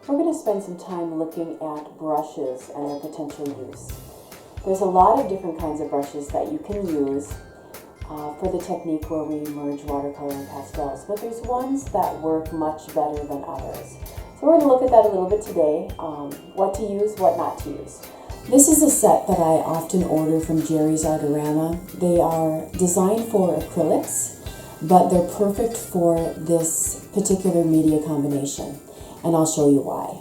We're going to spend some time looking at brushes and their potential use. There's a lot of different kinds of brushes that you can use for the technique where we merge watercolor and pastels, but there's ones that work much better than others. So we're going to look at that a little bit today, what to use, what not to use. This is a set that I often order from Jerry's Artorama. They are designed for acrylics, but they're perfect for this particular media combination, and I'll show you why.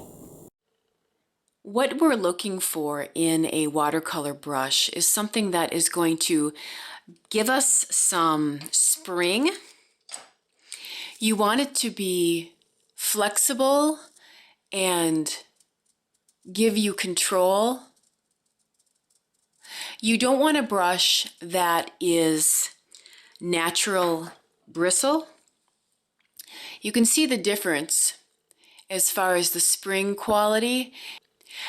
What we're looking for in a watercolor brush is something that is going to give us some spring. You want it to be flexible and give you control. You don't want a brush that is natural bristle. You can see the difference as far as the spring quality.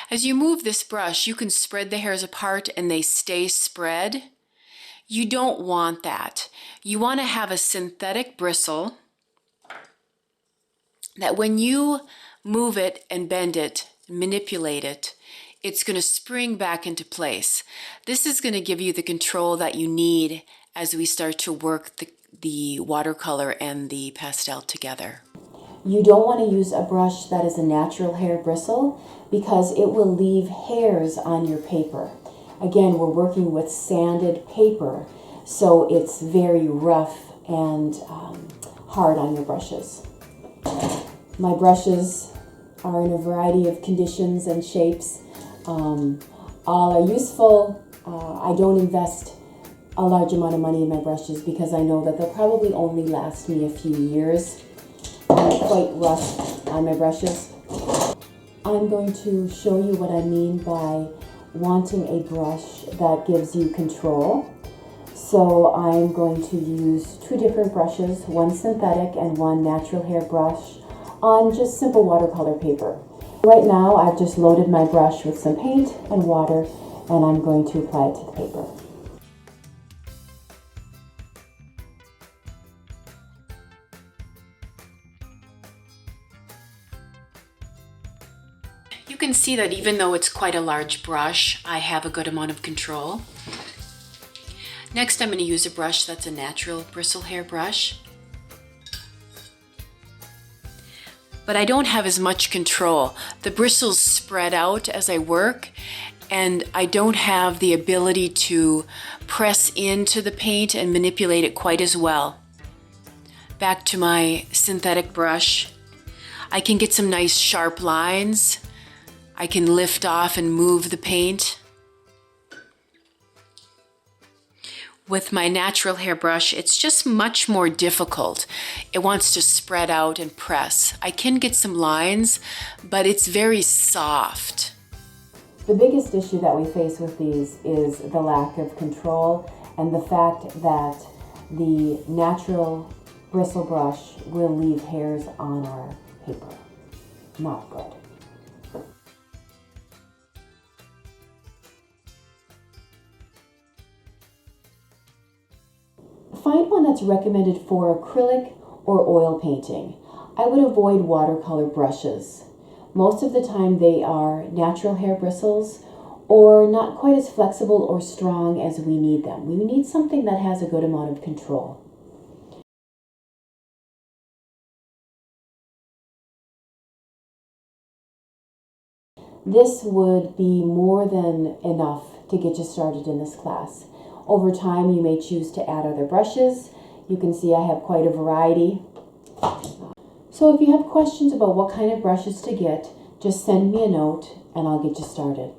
As you move this brush, you can spread the hairs apart and they stay spread. You don't want that. You want to have a synthetic bristle that when you move it and bend it, manipulate it, it's going to spring back into place. This is going to give you the control that you need as we start to work the watercolor and the pastel together. You don't want to use a brush that is a natural hair bristle because it will leave hairs on your paper. Again, we're working with sanded paper, so it's very rough and hard on your brushes. My brushes are in a variety of conditions and shapes. All are useful. I don't invest a large amount of money in my brushes because I know that they'll probably only last me a few years. I'm quite rough on my brushes. I'm going to show you what I mean by wanting a brush that gives you control. So I'm going to use two different brushes, one synthetic and one natural hair brush on just simple watercolor paper. Right now I've just loaded my brush with some paint and water and I'm going to apply it to the paper. You can see that even though it's quite a large brush, I have a good amount of control. Next, I'm going to use a brush that's a natural bristle hair brush. But I don't have as much control. The bristles spread out as I work, and I don't have the ability to press into the paint and manipulate it quite as well. Back to my synthetic brush. I can get some nice sharp lines. I can lift off and move the paint. With my natural hair brush, it's just much more difficult. It wants to spread out and press. I can get some lines, but it's very soft. The biggest issue that we face with these is the lack of control and the fact that the natural bristle brush will leave hairs on our paper. Not good. Find one that's recommended for acrylic or oil painting. I would avoid watercolor brushes. Most of the time they are natural hair bristles or not quite as flexible or strong as we need them. We need something that has a good amount of control. This would be more than enough to get you started in this class. Over time, you may choose to add other brushes. You can see I have quite a variety. So if you have questions about what kind of brushes to get, just send me a note and I'll get you started.